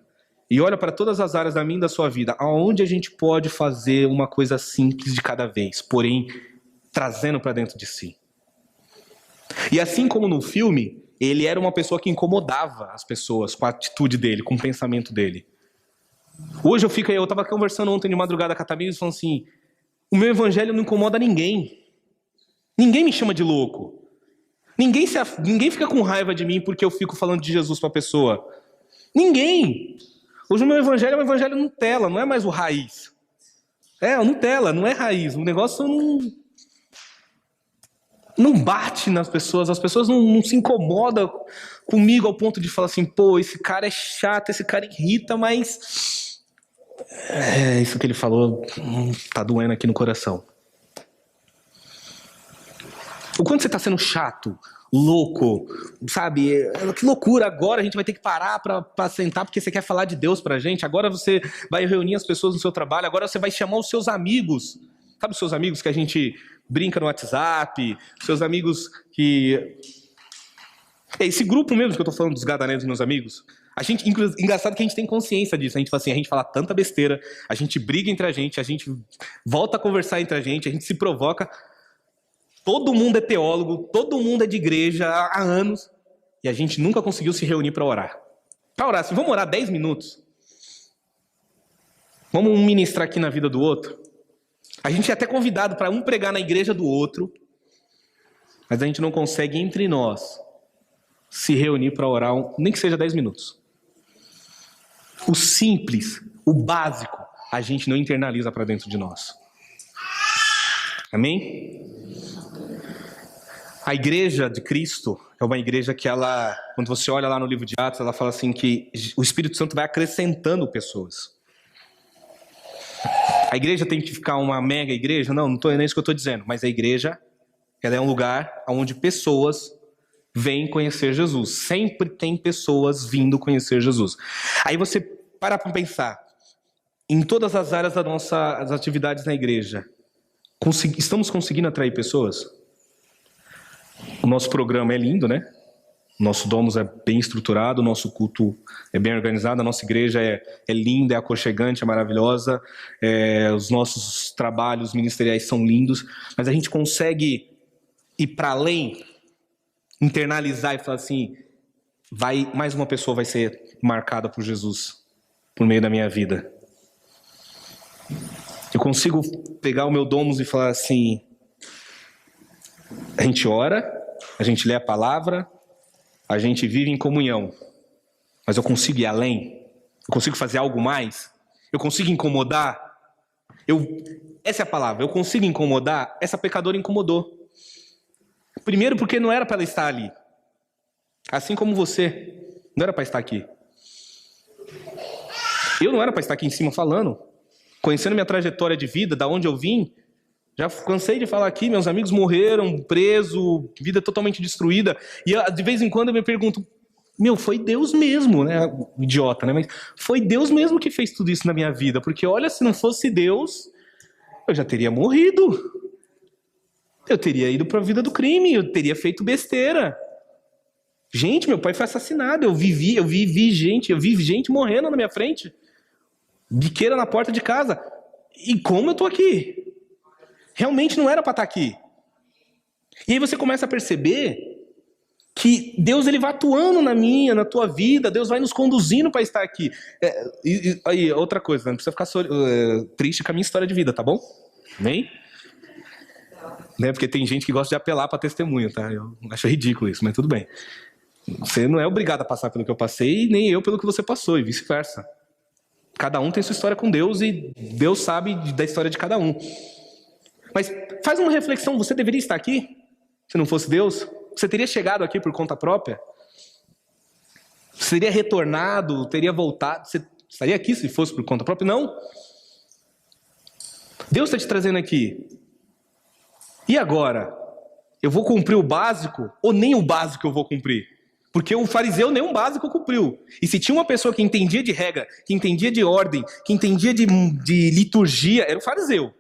E olha para todas as áreas da minha e da sua vida. Aonde a gente pode fazer uma coisa simples de cada vez, porém trazendo para dentro de si. E assim como no filme, ele era uma pessoa que incomodava as pessoas com a atitude dele, com o pensamento dele. Hoje eu estava conversando ontem de madrugada com a Tamires, falando assim: o meu evangelho não incomoda ninguém. Ninguém me chama de louco. Ninguém fica com raiva de mim porque eu fico falando de Jesus para a pessoa. Ninguém. Hoje o meu evangelho é um evangelho Nutella, não é mais o raiz. É, o Nutella, não é raiz. O negócio não bate nas pessoas, as pessoas não se incomodam comigo ao ponto de falar assim: pô, esse cara é chato, esse cara irrita, mas isso que ele falou tá doendo aqui no coração. O quanto você tá sendo chato, louco, sabe? Que loucura, agora a gente vai ter que parar pra sentar porque você quer falar de Deus pra gente, agora você vai reunir as pessoas no seu trabalho, agora você vai chamar os seus amigos. Sabe os seus amigos que a gente brinca no WhatsApp, seus amigos que... É esse grupo mesmo que eu tô falando dos gadaneros, meus amigos. A gente, engraçado que a gente tem consciência disso. A gente fala assim, a gente fala tanta besteira, a gente briga entre a gente volta a conversar entre a gente se provoca. Todo mundo é teólogo, todo mundo é de igreja há anos, e a gente nunca conseguiu se reunir para orar. Para orar, assim, vamos orar 10 minutos? Vamos ministrar aqui na vida do outro? A gente é até convidado para um pregar na igreja do outro, mas a gente não consegue entre nós se reunir para orar, nem que seja 10 minutos. O simples, o básico, a gente não internaliza para dentro de nós. Amém? A igreja de Cristo é uma igreja que ela, quando você olha lá no livro de Atos, ela fala assim que o Espírito Santo vai acrescentando pessoas. A igreja tem que ficar uma mega igreja? Não é isso que eu estou dizendo. Mas a igreja, ela é um lugar onde pessoas vêm conhecer Jesus. Sempre tem pessoas vindo conhecer Jesus. Aí você para pensar, em todas as áreas das nossas atividades na igreja, estamos conseguindo atrair pessoas? O nosso programa é lindo, né? O nosso Domus é bem estruturado, o nosso culto é bem organizado, a nossa igreja é linda, é aconchegante, é maravilhosa, os nossos trabalhos ministeriais são lindos, mas a gente consegue ir para além, internalizar e falar assim: mais uma pessoa vai ser marcada por Jesus por meio da minha vida. Eu consigo pegar o meu Domus e falar assim: a gente ora, a gente lê a palavra, a gente vive em comunhão, mas eu consigo ir além? Eu consigo fazer algo mais? Eu consigo incomodar? Essa é a palavra, eu consigo incomodar? Essa pecadora incomodou. Primeiro porque não era para ela estar ali. Assim como você, não era para estar aqui. Eu não era para estar aqui em cima falando, conhecendo minha trajetória de vida, da onde eu vim. Já cansei de falar aqui, meus amigos morreram, preso, vida totalmente destruída. E de vez em quando eu me pergunto: foi Deus mesmo, né? Idiota, né? Mas foi Deus mesmo que fez tudo isso na minha vida. Porque olha, se não fosse Deus, eu já teria morrido. eu teria ido para a vida do crime, eu teria feito besteira. Gente, meu pai foi assassinado, eu vi gente morrendo na minha frente. Biqueira na porta de casa. E como eu tô aqui? Realmente não era para estar aqui. E aí você começa a perceber que Deus ele vai atuando na minha, na tua vida, Deus vai nos conduzindo para estar aqui. Aí, outra coisa, não precisa ficar triste com a minha história de vida, tá bom? Nem? Né? Porque tem gente que gosta de apelar para testemunho, tá? Eu acho ridículo isso, mas tudo bem. Você não é obrigado a passar pelo que eu passei, nem eu pelo que você passou, e vice-versa. Cada um tem sua história com Deus e Deus sabe da história de cada um. Mas faz uma reflexão, você deveria estar aqui? Se não fosse Deus? Você teria chegado aqui por conta própria? Você teria retornado, teria voltado? Você estaria aqui se fosse por conta própria? Não. Deus está te trazendo aqui. E agora? Eu vou cumprir o básico ou nem o básico eu vou cumprir? Porque o fariseu nem um básico cumpriu. E se tinha uma pessoa que entendia de regra, que entendia de ordem, que entendia de liturgia, era o fariseu.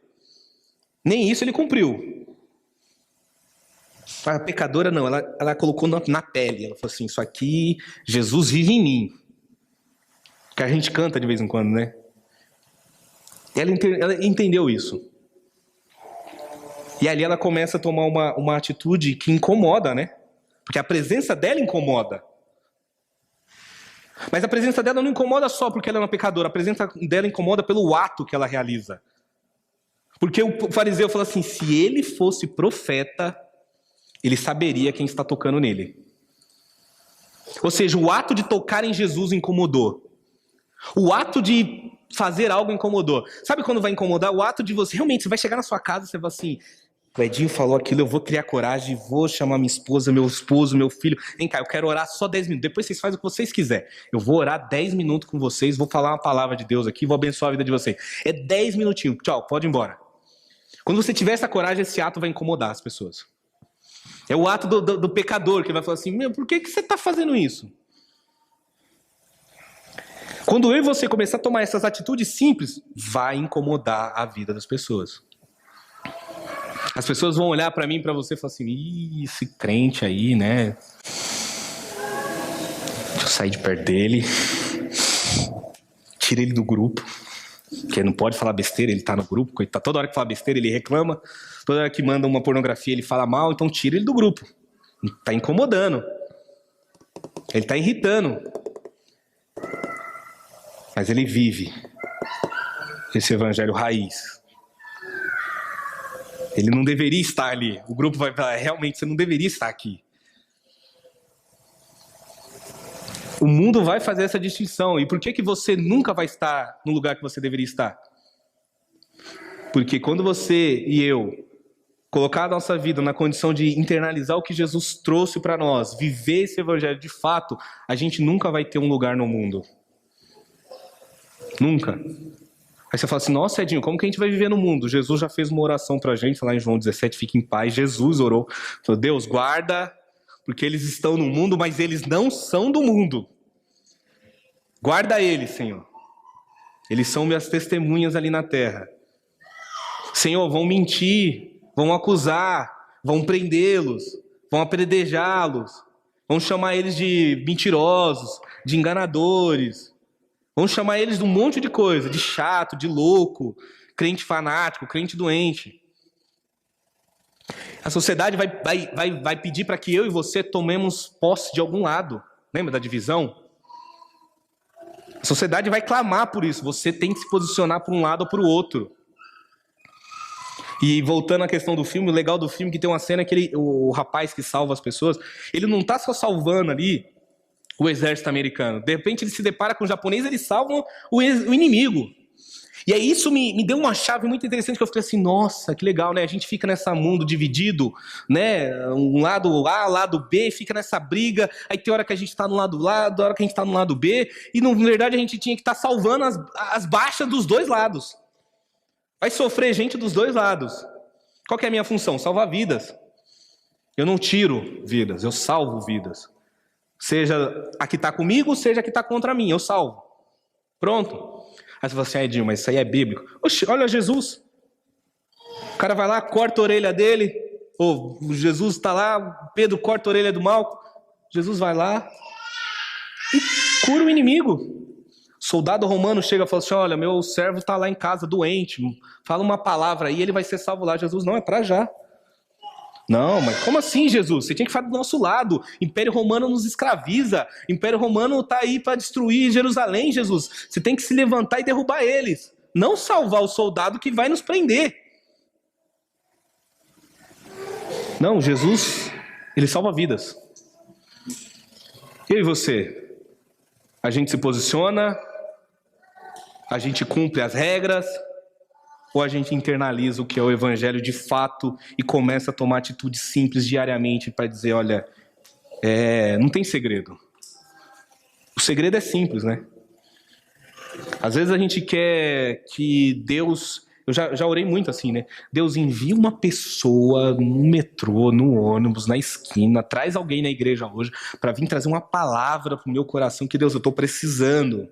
Nem isso ele cumpriu. A pecadora não, ela colocou na pele. Ela falou assim, isso aqui, Jesus vive em mim. Que a gente canta de vez em quando, né? Ela entendeu isso. E ali ela começa a tomar uma atitude que incomoda, né? Porque a presença dela incomoda. Mas a presença dela não incomoda só porque ela é uma pecadora. A presença dela incomoda pelo ato que ela realiza. Porque o fariseu falou assim, se ele fosse profeta, ele saberia quem está tocando nele. Ou seja, o ato de tocar em Jesus incomodou. O ato de fazer algo incomodou. Sabe quando vai incomodar? O ato de você, realmente, você vai chegar na sua casa e você vai assim... O Edinho falou aquilo, eu vou criar coragem, vou chamar minha esposa, meu esposo, meu filho. Vem cá, eu quero orar só 10 minutos. Depois vocês fazem o que vocês quiserem. Eu vou orar 10 minutos com vocês, vou falar uma palavra de Deus aqui, vou abençoar a vida de vocês. É 10 minutinhos. Tchau, pode ir embora. Quando você tiver essa coragem, esse ato vai incomodar as pessoas. É o ato do pecador que vai falar assim, por que você está fazendo isso? Quando eu e você começar a tomar essas atitudes simples, vai incomodar a vida das pessoas. As pessoas vão olhar pra mim e pra você e falar assim, ih, esse crente aí, né? Deixa eu sair de perto dele. Tira ele do grupo. Porque ele não pode falar besteira, ele tá no grupo. Coitado. Toda hora que fala besteira, ele reclama. Toda hora que manda uma pornografia, ele fala mal. Então tira ele do grupo. Tá incomodando. Ele tá irritando. Mas ele vive esse evangelho raiz. Ele não deveria estar ali. O grupo vai falar, realmente, você não deveria estar aqui. O mundo vai fazer essa distinção. E por que você nunca vai estar no lugar que você deveria estar? Porque quando você e eu colocar a nossa vida na condição de internalizar o que Jesus trouxe para nós, viver esse evangelho de fato, a gente nunca vai ter um lugar no mundo. Nunca. Aí você fala assim, nossa, Edinho, como que a gente vai viver no mundo? Jesus já fez uma oração pra gente, lá em João 17, fique em paz. Jesus orou, falou, Deus, guarda, porque eles estão no mundo, mas eles não são do mundo. Guarda eles, Senhor. Eles são minhas testemunhas ali na terra. Senhor, vão mentir, vão acusar, vão prendê-los, vão apedrejá-los, vão chamar eles de mentirosos, de enganadores. Vão chamar eles de um monte de coisa, de chato, de louco, crente fanático, crente doente. A sociedade vai pedir para que eu e você tomemos posse de algum lado. Lembra da divisão? A sociedade vai clamar por isso. Você tem que se posicionar para um lado ou para o outro. E voltando à questão do filme, o legal do filme é que tem uma cena que o rapaz que salva as pessoas, ele não está só salvando ali o exército americano. De repente ele se depara com o japonês, eles salvam o inimigo. E aí isso me deu uma chave muito interessante, que eu fiquei assim, nossa, que legal, né? A gente fica nesse mundo dividido, né? Um lado A, lado B, fica nessa briga, aí tem hora que a gente tá no lado A, tem hora que a gente tá no lado B, e na verdade a gente tinha que estar salvando as baixas dos dois lados. Vai sofrer gente dos dois lados. Qual que é a minha função? Salvar vidas. Eu não tiro vidas, eu salvo vidas. Seja a que está comigo, seja a que está contra mim, eu salvo. Pronto. Aí você fala assim, Edinho, mas isso aí é bíblico. Oxe, olha Jesus. O cara vai lá, corta a orelha dele, Ou Jesus está lá, Pedro corta a orelha do Malco, Jesus vai lá e cura o inimigo. Soldado romano chega e fala assim, olha, meu servo está lá em casa doente, fala uma palavra aí, ele vai ser salvo lá. Jesus, não, é para já. Não, mas como assim, Jesus? Você tinha que ficar do nosso lado. Império Romano nos escraviza. Império Romano está aí para destruir Jerusalém, Jesus. Você tem que se levantar e derrubar eles. Não salvar o soldado que vai nos prender. Não, Jesus, ele salva vidas. Eu e você? A gente se posiciona? A gente cumpre as regras? Ou a gente internaliza o que é o evangelho de fato e começa a tomar atitudes simples diariamente para dizer, olha, não tem segredo. O segredo é simples, né? Às vezes a gente quer que Deus... Eu já orei muito assim, né? Deus envia uma pessoa no metrô, no ônibus, na esquina, traz alguém na igreja hoje para vir trazer uma palavra pro meu coração que, Deus, eu estou precisando.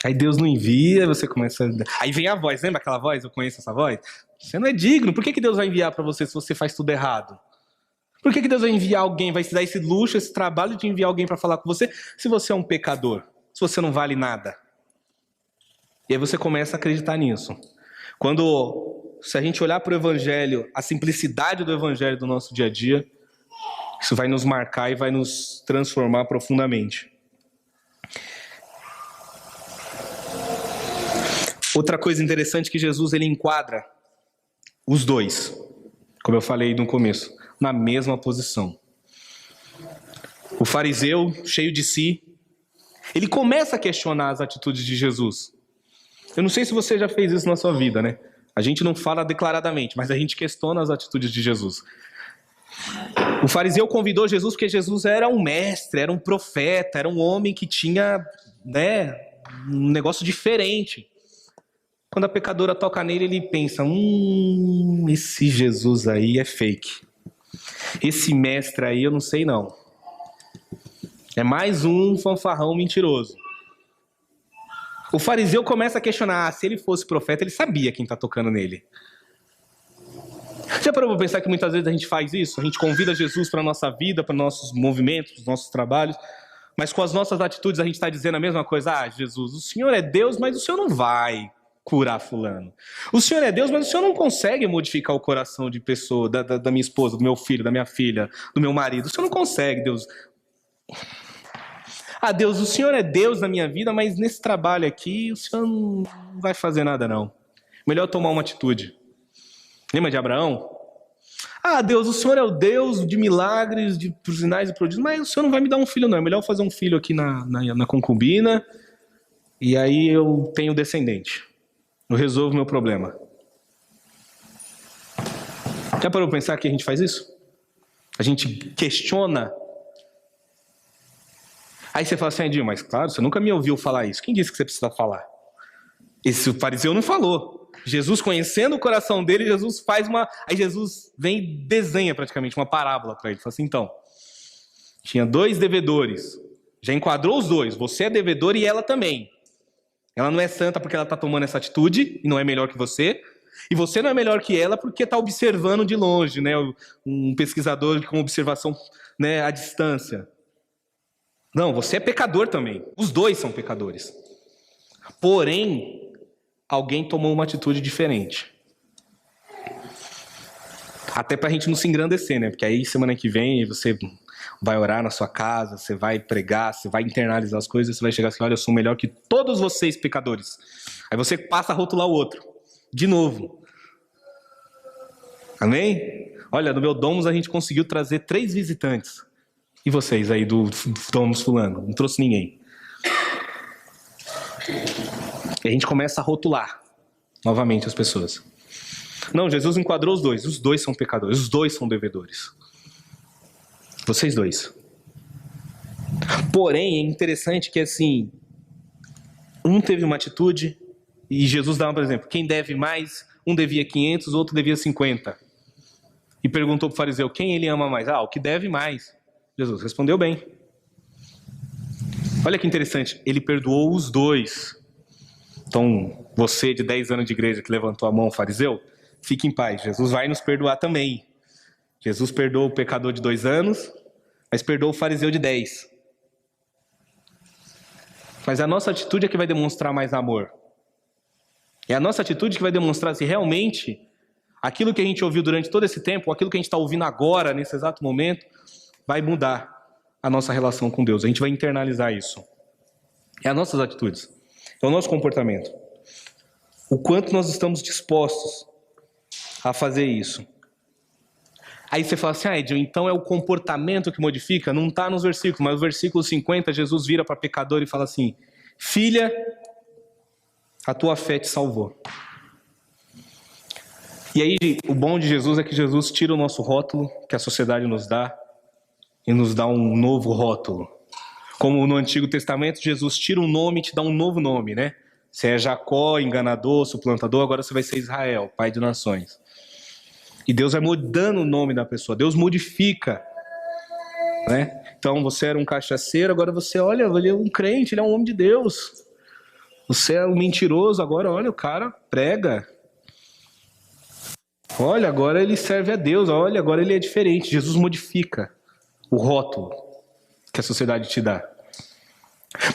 Aí Deus não envia, você começa... Aí vem a voz, lembra aquela voz? Eu conheço essa voz. Você não é digno, por que Deus vai enviar para você se você faz tudo errado? Por que Deus vai enviar alguém, vai te dar esse luxo, esse trabalho de enviar alguém para falar com você, se você é um pecador, se você não vale nada? E aí você começa a acreditar nisso. Se a gente olhar para o evangelho, a simplicidade do evangelho do nosso dia a dia, isso vai nos marcar e vai nos transformar profundamente. Outra coisa interessante é que Jesus ele enquadra os dois, como eu falei no começo, na mesma posição. O fariseu, cheio de si, ele começa a questionar as atitudes de Jesus. Eu não sei se você já fez isso na sua vida, né? A gente não fala declaradamente, mas a gente questiona as atitudes de Jesus. O fariseu convidou Jesus porque Jesus era um mestre, era um profeta, era um homem que tinha, um negócio diferente. Quando a pecadora toca nele, ele pensa, esse Jesus aí é fake. Esse mestre aí eu não sei não. É mais um fanfarrão mentiroso. O fariseu começa a questionar, se ele fosse profeta, ele sabia quem está tocando nele. Já parou para pensar que muitas vezes a gente faz isso? A gente convida Jesus para a nossa vida, para nossos movimentos, para os nossos trabalhos, mas com as nossas atitudes a gente está dizendo a mesma coisa. Jesus, o Senhor é Deus, mas o Senhor não vai curar fulano. O Senhor é Deus, mas o Senhor não consegue modificar o coração de pessoa, da minha esposa, do meu filho, da minha filha, do meu marido. O Senhor não consegue, Deus. Deus, o Senhor é Deus na minha vida, mas nesse trabalho aqui, o Senhor não vai fazer nada não. Melhor tomar uma atitude. Lembra de Abraão? Deus, o Senhor é o Deus de milagres, de sinais e prodígios, mas o Senhor não vai me dar um filho não. É melhor eu fazer um filho aqui na concubina, e aí eu tenho descendente. Eu resolvo o meu problema. Já parou para pensar que a gente faz isso? A gente questiona. Aí você fala assim, Edinho, mas claro, você nunca me ouviu falar isso. Quem disse que você precisa falar? Esse fariseu não falou. Jesus, conhecendo o coração dele, Jesus faz uma... Aí Jesus vem e desenha praticamente uma parábola para ele. Fala assim, então, tinha 2 devedores. Já enquadrou os 2. Você é devedor e ela também. Ela não é santa porque ela está tomando essa atitude e não é melhor que você. E você não é melhor que ela porque está observando de longe, né? Um pesquisador com observação, né, à distância. Não, você é pecador também. Os 2 são pecadores. Porém, alguém tomou uma atitude diferente. Até para a gente não se engrandecer, né? Porque aí semana que vem você vai orar na sua casa, você vai pregar, você vai internalizar as coisas, você vai chegar assim, olha, eu sou melhor que todos vocês pecadores. Aí você passa a rotular o outro. De novo. Amém? Olha, no meu Domus a gente conseguiu trazer 3 visitantes. E vocês aí do Domus fulano? Não trouxe ninguém. E a gente começa a rotular novamente as pessoas. Não, Jesus enquadrou os 2. Os 2 são pecadores, os 2 são devedores. Vocês 2. Porém, é interessante que assim, um teve uma atitude e Jesus dava, por exemplo, quem deve mais, um devia 500, o outro devia 50. E perguntou para o fariseu, quem ele ama mais? O que deve mais. Jesus respondeu bem. Olha que interessante, ele perdoou os 2. Então, você de 10 anos de igreja que levantou a mão, fariseu, fique em paz. Jesus vai nos perdoar também. Jesus perdoa o pecador de 2 anos, mas perdoa o fariseu de 10. Mas a nossa atitude é que vai demonstrar mais amor. É a nossa atitude que vai demonstrar se realmente aquilo que a gente ouviu durante todo esse tempo, ou aquilo que a gente está ouvindo agora, nesse exato momento, vai mudar a nossa relação com Deus. A gente vai internalizar isso. É as nossas atitudes. É o nosso comportamento. O quanto nós estamos dispostos a fazer isso. Aí você fala assim, Edil, então é o comportamento que modifica? Não está nos versículos, mas no versículo 50, Jesus vira para pecador e fala assim, filha, a tua fé te salvou. E aí, o bom de Jesus é que Jesus tira o nosso rótulo, que a sociedade nos dá, e nos dá um novo rótulo. Como no Antigo Testamento, Jesus tira um nome e te dá um novo nome, né? Você é Jacó, enganador, suplantador, agora você vai ser Israel, pai de nações. E Deus vai mudando o nome da pessoa, Deus modifica, né? Então você era um cachaceiro, agora você, olha, ele é um crente, ele é um homem de Deus. Você é um mentiroso, agora olha, o cara prega. Olha, agora ele serve a Deus, olha, agora ele é diferente. Jesus modifica o rótulo que a sociedade te dá.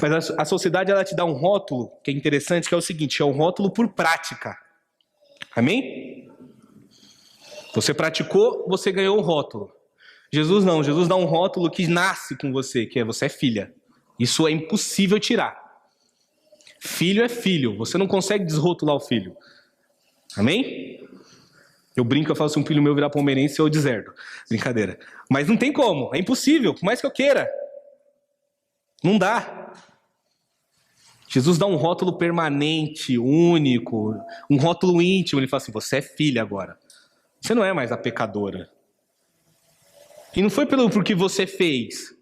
Mas a sociedade, ela te dá um rótulo que é interessante, que é o seguinte, é um rótulo por prática. Amém? Você praticou, você ganhou um rótulo. Jesus não, Jesus dá um rótulo que nasce com você, que é você é filha. Isso é impossível tirar. Filho é filho, você não consegue desrotular o filho. Amém? Eu brinco, eu falo, se um filho meu virar palmeirense, eu deserto. Brincadeira. Mas não tem como, é impossível, por mais que eu queira. Não dá. Jesus dá um rótulo permanente, único, um rótulo íntimo. Ele fala assim, você é filha agora. Você não é mais a pecadora. E não foi por que você fez.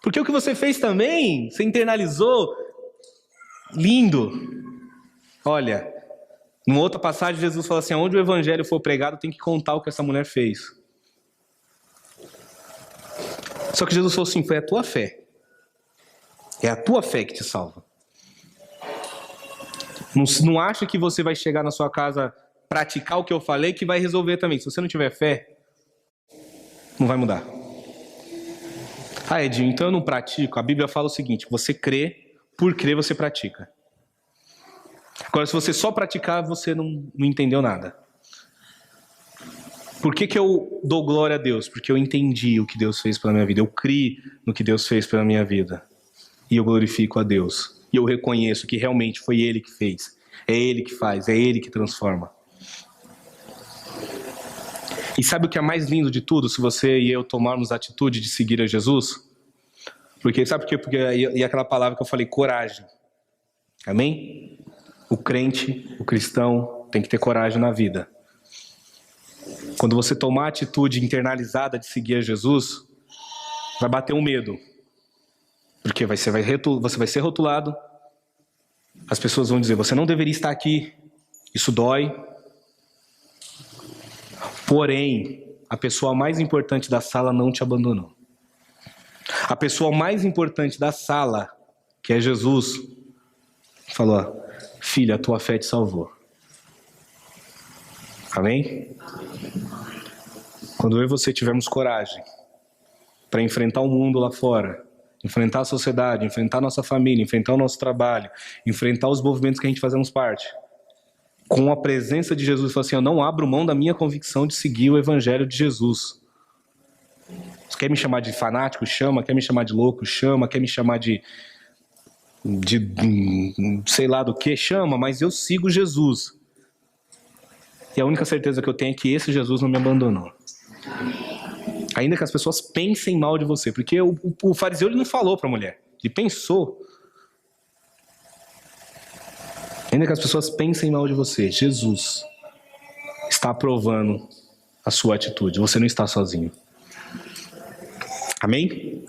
Porque o que você fez também, você internalizou. Lindo. Olha, numa outra passagem, Jesus fala assim, onde o evangelho for pregado, tem que contar o que essa mulher fez. Só que Jesus falou assim, foi a tua fé. É a tua fé que te salva. Não acha que você vai chegar na sua casa, praticar o que eu falei, que vai resolver também. Se você não tiver fé, não vai mudar. Ah, Edinho, então eu não pratico. A Bíblia fala o seguinte, você crê, por crer você pratica. Agora, se você só praticar, você não entendeu nada. Por que eu dou glória a Deus? Porque eu entendi o que Deus fez pela minha vida. Eu criei no que Deus fez pela minha vida. E eu glorifico a Deus. E eu reconheço que realmente foi Ele que fez. É Ele que faz, é Ele que transforma. E sabe o que é mais lindo de tudo? Se você e eu tomarmos a atitude de seguir a Jesus? Porque, sabe por quê? E aquela palavra que eu falei, coragem. Amém? O crente, o cristão, tem que ter coragem na vida. Quando você tomar a atitude internalizada de seguir a Jesus, vai bater um medo. Porque você vai ser rotulado, as pessoas vão dizer, você não deveria estar aqui, isso dói. Porém, a pessoa mais importante da sala não te abandonou. A pessoa mais importante da sala, que é Jesus, falou, filha, a tua fé te salvou. Amém? Quando eu e você tivermos coragem para enfrentar o mundo lá fora, enfrentar a sociedade, enfrentar a nossa família, enfrentar o nosso trabalho, enfrentar os movimentos que a gente fazemos parte, com a presença de Jesus, fala assim, eu não abro mão da minha convicção de seguir o evangelho de Jesus. Você quer me chamar de fanático? Chama. Quer me chamar de louco? Chama. Quer me chamar de sei lá do que? Chama, mas eu sigo Jesus. E a única certeza que eu tenho é que esse Jesus não me abandonou. Ainda que as pessoas pensem mal de você, porque o fariseu ele não falou para a mulher, ele pensou. Ainda que as pessoas pensem mal de você, Jesus está aprovando a sua atitude, você não está sozinho. Amém?